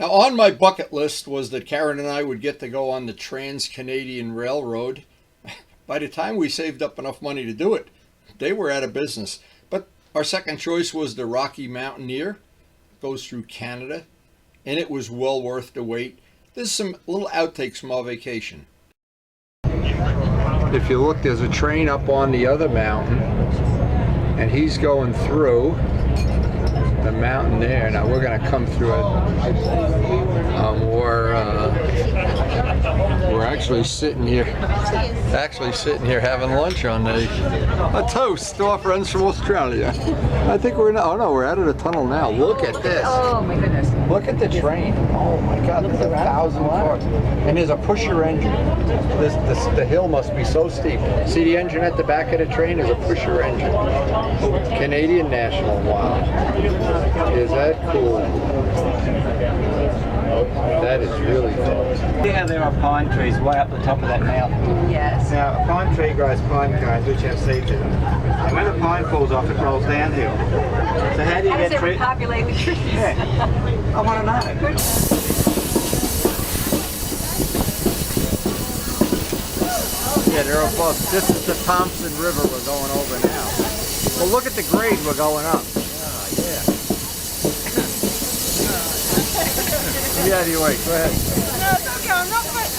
Now, on my bucket list was that Karen and I would get to go on the Trans-Canadian Railroad. By the time we saved up enough money to do it, they were out of business. But our second choice was the Rocky Mountaineer. It goes through Canada, and it was well worth the wait. There's some little outtakes from our vacation. If you look, there's a train up on the other mountain, and he's going through the mountain there. Now we're going to come through it. We're actually sitting here having lunch on a toast to our friends from Australia. I think we're we're out of the tunnel now. Look at this. Oh my goodness. Look at the train. Oh my God, there's 1,000 cars. And there's a pusher engine. The hill must be so steep. See the engine at the back of the train is a pusher engine. Canadian National. Wow. Is that cool? That is really cool. See how there are pine trees way up the top of that mountain? Yes. Now, a pine tree grows pine cones which have seeds in them. And when the pine falls off, it rolls downhill. So how do you How does get it trees? repopulate the trees? Yeah. I want to know. Yeah, they're above. This is the Thompson River we're going over now. Well, look at the grade we're going up. Yeah. Yeah, anyway, go ahead. No, it's okay. I'm not quite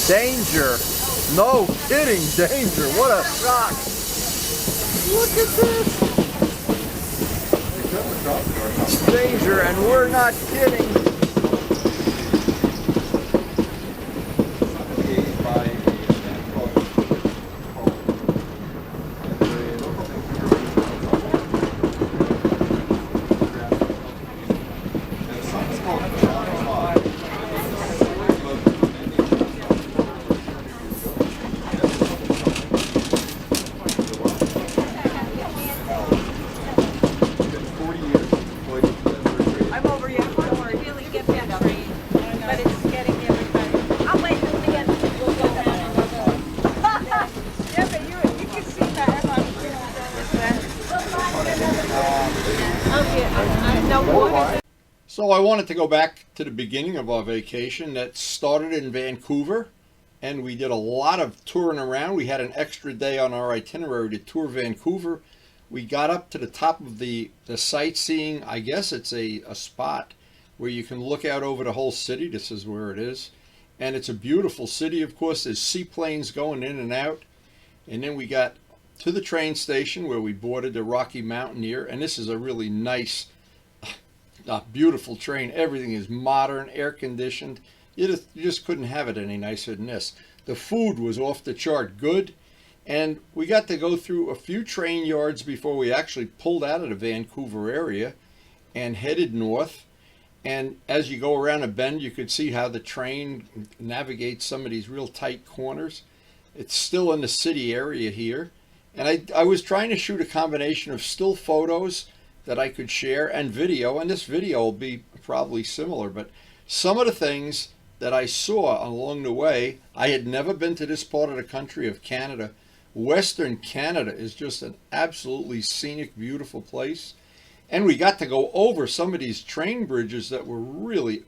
Danger. No kidding, danger. What a shock. Look at this. Danger, and we're not kidding. I'm over yet. Don't worry. Really get that train. But it's getting everybody. I'll wait till the end. We'll go down and we'll go. Yeah, but you can see that. Okay, I know what. So I wanted to go back to the beginning of our vacation that started in Vancouver, and we did a lot of touring around. We had an extra day on our itinerary to tour Vancouver. We got up to the top of the sightseeing. I guess it's a spot where you can look out over the whole city. This is where it is. And it's a beautiful city, of course. There's seaplanes going in and out. And then we got to the train station where we boarded the Rocky Mountaineer. And this is a really nice, beautiful train. Everything is modern, air conditioned. You just couldn't have it any nicer than this. The food was off the chart good. And we got to go through a few train yards before we actually pulled out of the Vancouver area and headed north. And as you go around a bend, you could see how the train navigates some of these real tight corners. It's still in the city area here. And I was trying to shoot a combination of still photos that I could share and video. And this video will be probably similar. But some of the things that I saw along the way, I had never been to this part of the country of Canada. Western Canada is just an absolutely scenic, beautiful place. And we got to go over some of these train bridges that were really,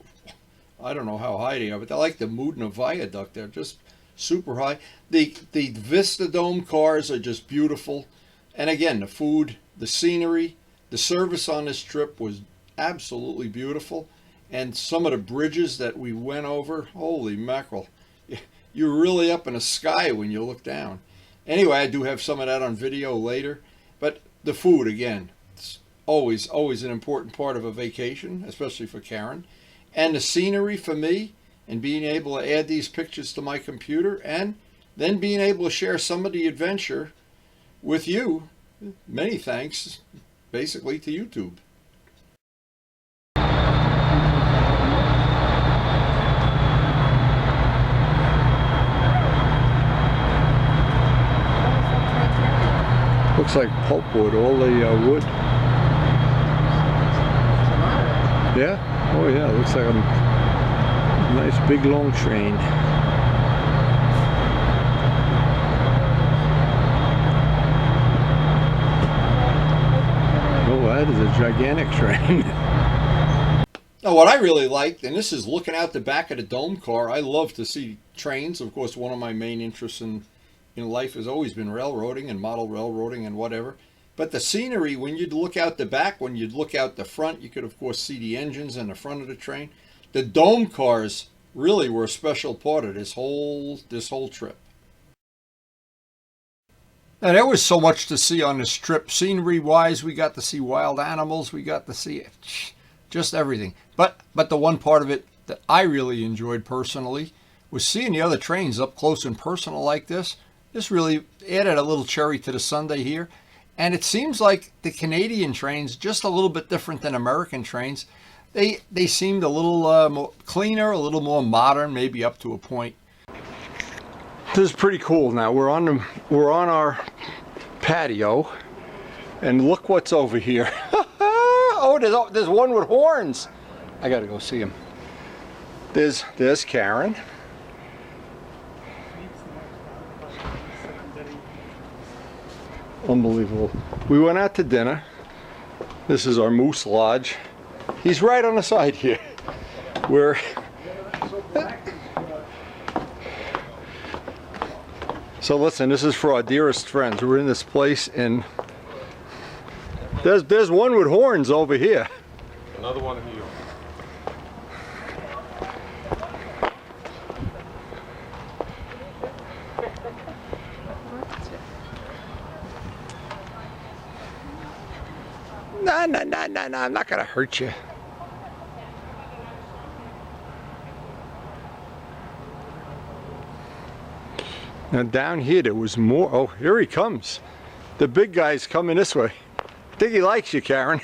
I don't know how high they are, but they're like the Moodna Viaduct. They're just super high. The Vista Dome cars are just beautiful. And again, the food, the scenery, the service on this trip was absolutely beautiful. And some of the bridges that we went over, holy mackerel. You're really up in the sky when you look down. Anyway, I do have some of that on video later. But the food, again, it's always an important part of a vacation, especially for Karen. And the scenery for me, and being able to add these pictures to my computer, and then being able to share some of the adventure with you. Many thanks, basically, to YouTube. Looks like pulpwood, all the wood. Yeah? Oh yeah, looks like a nice big long train. Oh, that is a gigantic train. Now, what I really liked, and this is looking out the back of the dome car, I love to see trains. Of course, one of my main interests in life has always been railroading and model railroading and whatever. But the scenery, when you'd look out the back, when you'd look out the front, you could, of course, see the engines in the front of the train. The dome cars really were a special part of this whole trip. Now, there was so much to see on this trip. Scenery-wise, we got to see wild animals. We got to see just everything. But the one part of it that I really enjoyed personally was seeing the other trains up close and personal like this. This really added a little cherry to the sundae here. And it seems like the Canadian trains, just a little bit different than American trains, they seemed a little more cleaner, a little more modern, maybe up to a point. This is pretty cool. Now we're on our patio, and look what's over here. Oh, there's one with horns. I gotta go see him. There's Karen. Unbelievable. We went out to dinner. This is our Moose Lodge. He's right on the side here. So listen, this is for our dearest friends. We're in this place, and there's one with horns over here. Another one in New York. No, I'm not gonna hurt you. Now down here there was more. Oh, here he comes. The big guy's coming this way. I think he likes you, Karen.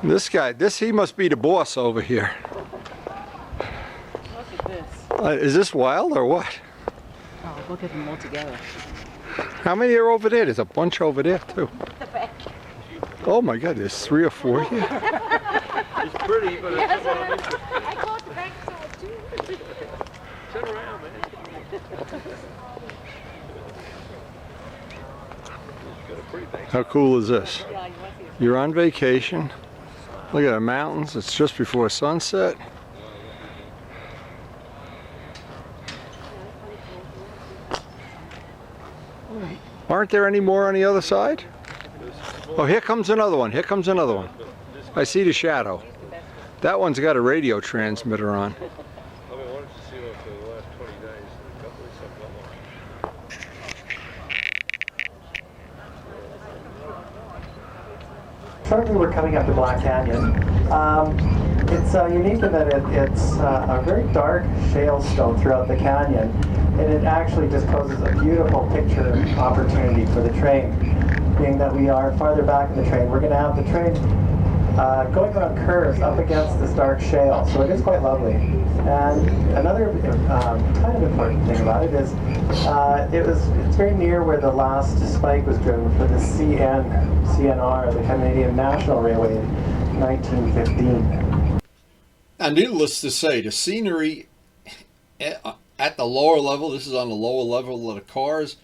This guy, he must be the boss over here. Look at this. Is this wild or what? Oh, look at them all together. How many are over there? There's a bunch over there too. Oh my God, there's 3 or 4 here. It's pretty, but it's I caught the back too. turn around, man. Got a pretty thing. How cool is this? You're on vacation. Look at the mountains. It's just before sunset. Aren't there any more on the other side? Oh, here comes another one. Here comes another one. I see the shadow. That one's got a radio transmitter on. I mean, why don't you see what for the last 20 days, a couple of something. Shortly we're coming up to Black Canyon. It's unique in that it's a very dark shale stone throughout the canyon, and it actually just poses a beautiful picture opportunity for the train. Being that we are farther back in the train, we're going to have the train going around curves up against this dark shale, so it is quite lovely. And another kind of important thing about it is it's very near where the last spike was driven for the CNR, the Canadian National Railway, in 1915. Now, needless to say, the scenery at the lower level, this is on the lower level of the cars,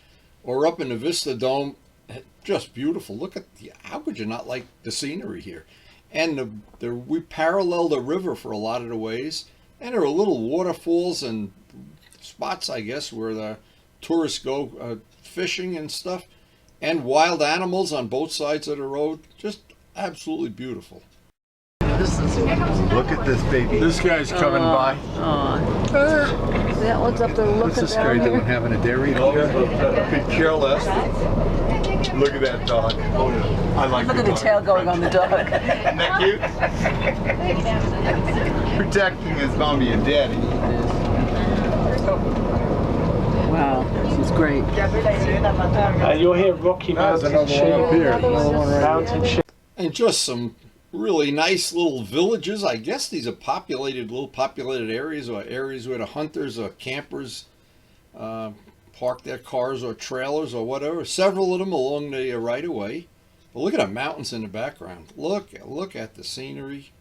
or up in the Vista Dome, just beautiful. Look at how could you not like the scenery here? And we parallel the river for a lot of the ways, and there are little waterfalls and spots, I guess, where the tourists go fishing and stuff, and wild animals on both sides of the road. Just absolutely beautiful. Look at this baby. This guy's coming by. That one's up there looking What's this down guy there. doing having a dairy? Could care less. Look at that dog. I like Look at the tail going on the dog. Isn't that cute? Protecting his mommy and daddy. Wow, this is great. You'll hear Rocky Mountain Shake. And just some really nice little villages. I guess these are little populated areas, or areas where the hunters or campers park their cars or trailers or whatever. Several of them along the right of way. But look at the mountains in the background. Look at the scenery.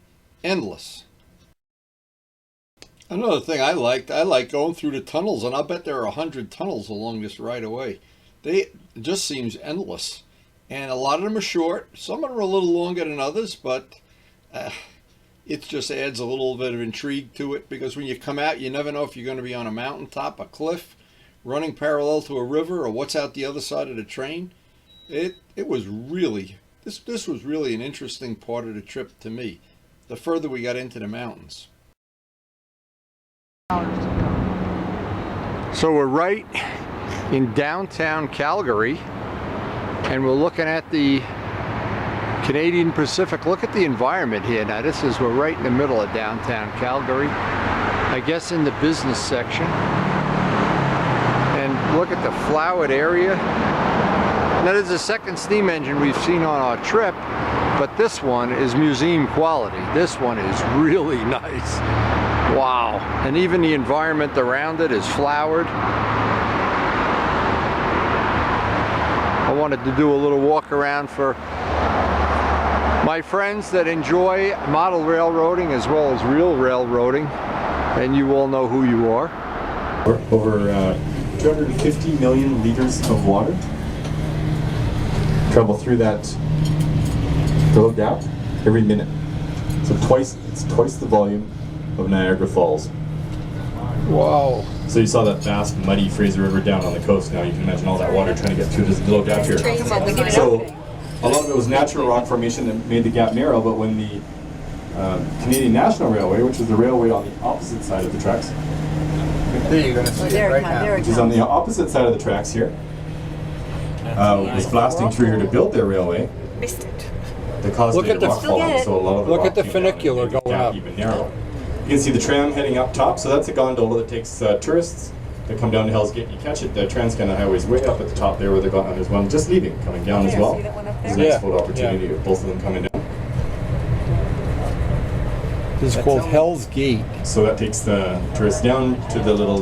Endless. Another thing I like going through the tunnels, and I'll bet there are 100 tunnels along this right of way. It just seems endless. And a lot of them are short. Some of them are a little longer than others, but it just adds a little bit of intrigue to it, because when you come out, you never know if you're going to be on a mountaintop, a cliff, running parallel to a river, or what's out the other side of the train. It was really, this was really an interesting part of the trip to me, the further we got into the mountains. So we're right in downtown Calgary, and we're looking at the Canadian Pacific. Look at the environment here. Now we're right in the middle of downtown Calgary, I guess in the business section. And look at the flowered area. Now there's a second steam engine we've seen on our trip, but this one is museum quality. This one is really nice. Wow. And even the environment around it is flowered. I wanted to do a little walk around for my friends that enjoy model railroading as well as real railroading, and you all know who you are. Over 250 million liters of water travel through that little gap every minute. So it's twice the volume of Niagara Falls. Wow. So you saw that vast, muddy Fraser River down on the coast. Now you can imagine all that water trying to get through this little gap here. So a lot of it was natural rock formation that made the gap narrow, but when the Canadian National Railway, which is the railway on the opposite side of the tracks, There you're going to see it right now. which is on the opposite side of the tracks here, was blasting through here to build their railway. They caused Look the at the- rock falling, so a lot of the Look rock at the came down and funicular made the going gap up. even narrow. You can see the tram heading up top, so that's a gondola that takes tourists that come down to Hell's Gate. You catch it, the Trans-Canada Highway's way up at the top there where they're going, and there's one just leaving, coming down as well. There's a nice Yeah, photo opportunity of both of them coming down. This is called Hell's Gate. So that takes the tourists down to the little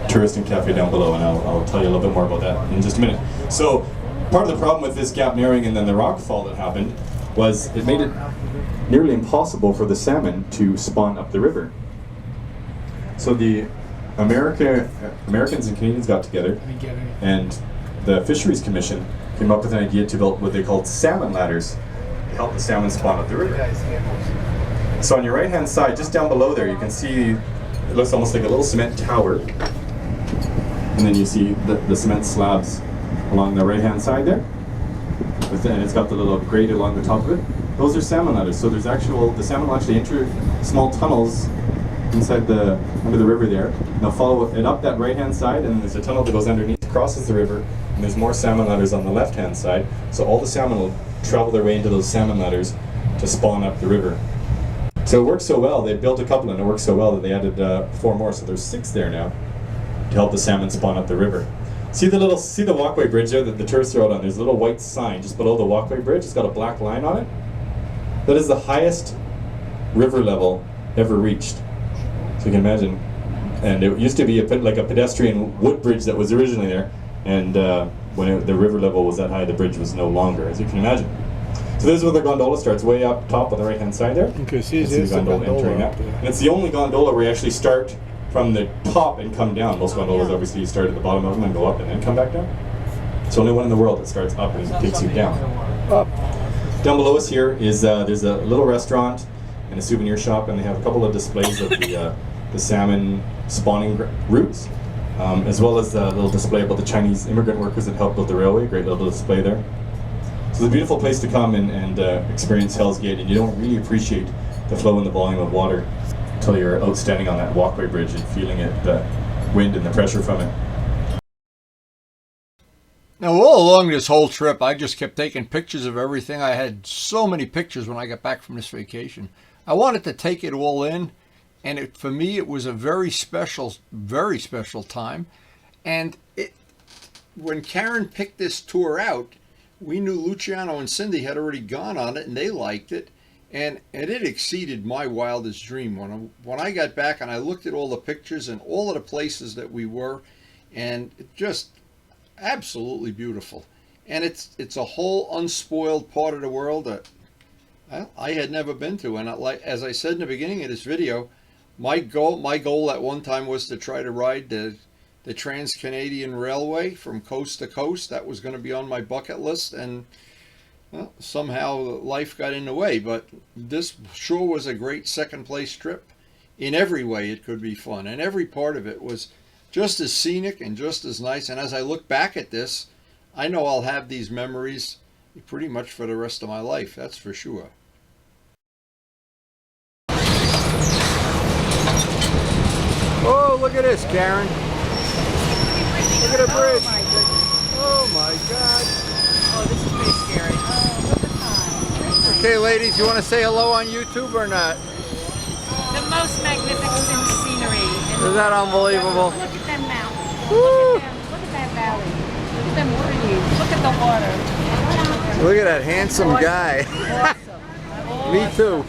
tourist and cafe down below, and I'll tell you a little bit more about that in just a minute. So part of the problem with this gap narrowing and then the rock fall that happened was it made it nearly impossible for the salmon to spawn up the river. So the Americans and Canadians got together, and the Fisheries Commission came up with an idea to build what they called salmon ladders to help the salmon spawn up the river. So on your right hand side, just down below there, you can see it looks almost like a little cement tower. And then you see the cement slabs along the right hand side there. And it's got the little grate along the top of it. Those are salmon ladders. So the salmon will actually enter small tunnels inside under the river there. And they'll follow it up that right hand side, and there's a tunnel that goes underneath, crosses the river, and there's more salmon ladders on the left hand side. So all the salmon will travel their way into those salmon ladders to spawn up the river. So it works so well, they built a couple and it worked so well that they added 4 more, so there's 6 there now to help the salmon spawn up the river. See the walkway bridge there that the tourists are out on? There's a little white sign just below the walkway bridge. It's got a black line on it. That is the highest river level ever reached. So you can imagine. And it used to be like a pedestrian wood bridge that was originally there. And when the river level was that high, the bridge was no longer, as you can imagine. So this is where the gondola starts, way up top on the right hand side there. Okay, see, the gondola entering that. And it's the only gondola where you actually start from the top and come down. Most gondolas obviously you start at the bottom of them and go up and then come back down. It's the only one in the world that starts up and takes you down. Up. Down below us here is there's a little restaurant and a souvenir shop, and they have a couple of displays of the salmon spawning routes, as well as a little display about the Chinese immigrant workers that helped build the railway. Great little display there. So it's a beautiful place to come and experience Hell's Gate, and you don't really appreciate the flow and the volume of water until you're out standing on that walkway bridge and feeling it, the wind and the pressure from it. Now, all along this whole trip, I just kept taking pictures of everything. I had so many pictures when I got back from this vacation. I wanted to take it all in, and for me, it was a very special time. And when Karen picked this tour out, we knew Luciano and Cindy had already gone on it, and they liked it. And it exceeded my wildest dream. When I got back and I looked at all the pictures and all of the places that we were, and it just absolutely beautiful. And it's a whole unspoiled part of the world that I had never been to. And as I said in the beginning of this video, my goal at one time was to try to ride the the Trans-Canadian Railway from coast to coast. That was going to be on my bucket list, and well, somehow life got in the way. But this sure was a great second place trip. In every way it could be fun, and every part of it was just as scenic and just as nice. And as I look back at this, I know I'll have these memories pretty much for the rest of my life, that's for sure. Oh, look at this, Karen. Look at the bridge. Oh my God. Oh, this is pretty scary. Okay, ladies, you want to say hello on YouTube or not? The most magnificent scenery. Isn't that unbelievable? Look at them mountains. Woo! Look at that valley. Look at them trees. Look at the water. Look at that handsome guy. Me too.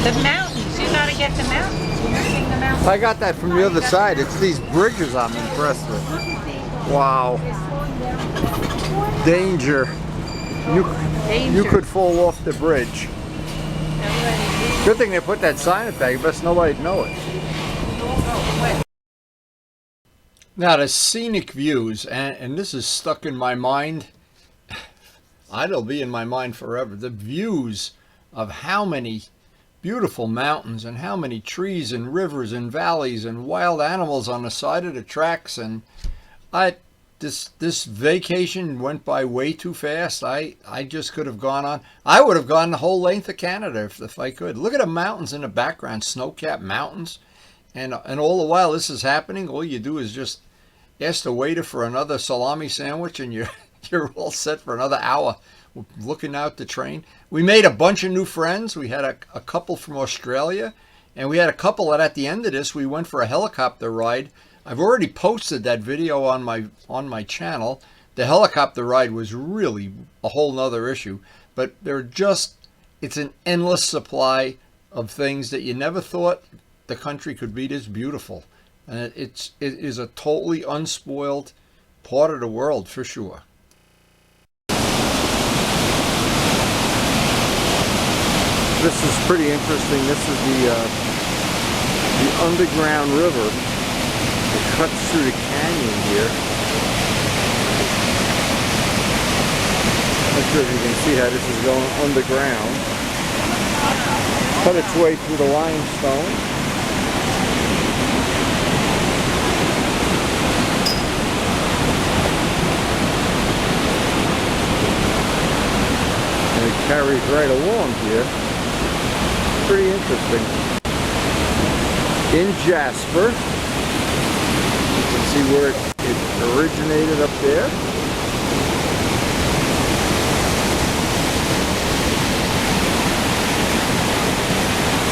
The mountains. You gotta get the mountains. You're missing the mountains. I got that from the other side. It's these bridges I'm impressed with. Wow. Danger. You could fall off the bridge. Good thing they put that sign up there. Best nobody'd know it. Now the scenic views, and this is stuck in my mind. It'll be in my mind forever. The views of how many beautiful mountains and how many trees and rivers and valleys and wild animals on the side of the tracks. And this vacation went by way too fast. I just could have gone on. I would have gone the whole length of Canada if I could. Look at the mountains in the background, snow-capped mountains. And all the while this is happening, all you do is just ask the waiter for another salami sandwich, and you're all set for another hour looking out the train. We made a bunch of new friends. We had a couple from Australia, and we had a couple that at the end of this we went for a helicopter ride. I've already posted that video on my channel. The helicopter ride was really a whole nother issue, but it's an endless supply of things that you never thought the country could be this beautiful. And it is a totally unspoiled part of the world for sure. This is pretty interesting. This is the underground river that cuts through the canyon here. Not sure if you can see how this is going underground. Cut its way through the limestone. And it carries right along here. Pretty interesting. In Jasper, you can see where it originated up there.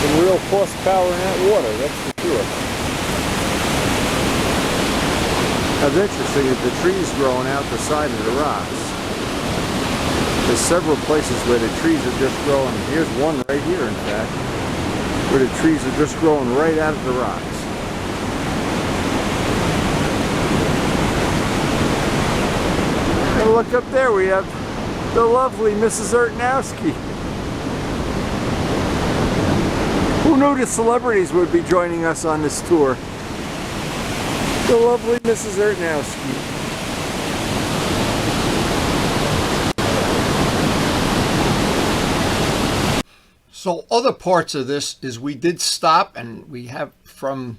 Some real horsepower in that water, that's for sure. What's interesting is the trees growing out the side of the rocks. There's several places where the trees are just growing. Here's one right here, in fact, where the trees are just growing right out of the rocks. And look up there, we have the lovely Mrs. Urtanowski. Who knew the celebrities would be joining us on this tour? The lovely Mrs. Urtanowski. So other parts of this is we did stop, and we have from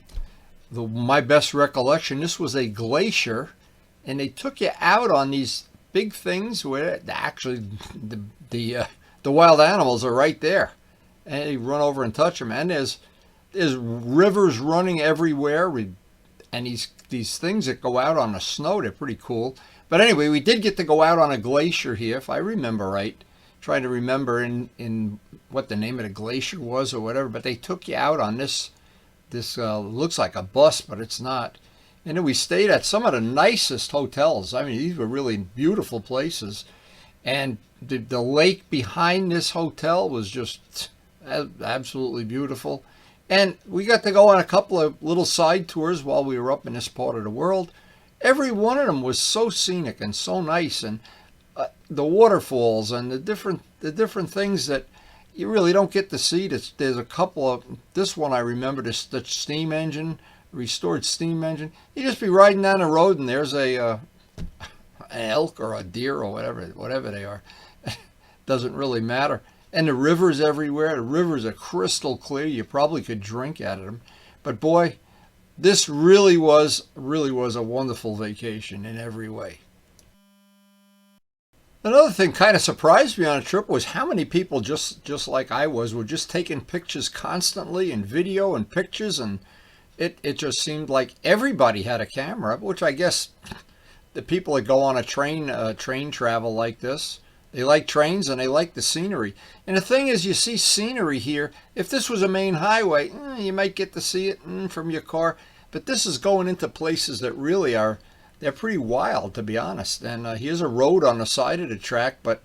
my best recollection, this was a glacier, and they took you out on these big things where actually the wild animals are right there, and you run over and touch them, and there's rivers running everywhere, and these things that go out on the snow, they're pretty cool. But anyway, we did get to go out on a glacier here, if I remember right. Trying to remember in what the name of the glacier was or whatever, but they took you out on this looks like a bus, but it's not. And then we stayed at some of the nicest hotels. I mean, these were really beautiful places, and the lake behind this hotel was just absolutely beautiful. And we got to go on a couple of little side tours while we were up in this part of the world. Every one of them was so scenic and so nice, and the waterfalls and the different things that you really don't get to see this. There's a couple of, this one I remember, the steam engine, restored steam engine. You just be riding down the road and there's an elk or a deer or whatever they are. Doesn't really matter. And the rivers everywhere. The rivers are crystal clear. You probably could drink out of them. But boy, this really was a wonderful vacation in every way. Another thing kind of surprised me on a trip was how many people, just like I was, were just taking pictures constantly, and video and pictures, and it just seemed like everybody had a camera, which I guess the people that go on a train travel like this, they like trains and they like the scenery. And the thing is, you see scenery here. If this was a main highway, you might get to see it from your car, but this is going into places that really are, they're pretty wild, to be honest. And here's a road on the side of the track, but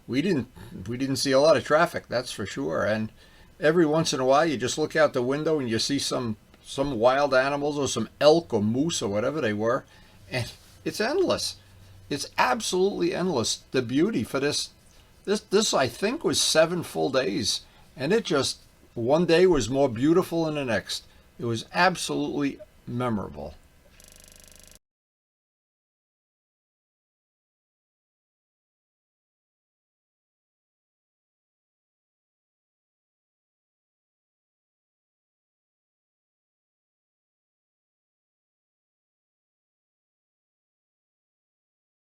we didn't see a lot of traffic, that's for sure. And every once in a while, you just look out the window and you see some wild animals or some elk or moose or whatever they were, and it's endless. It's absolutely endless. The beauty for this I think was 7 full days, and it just, one day was more beautiful than the next. It was absolutely memorable.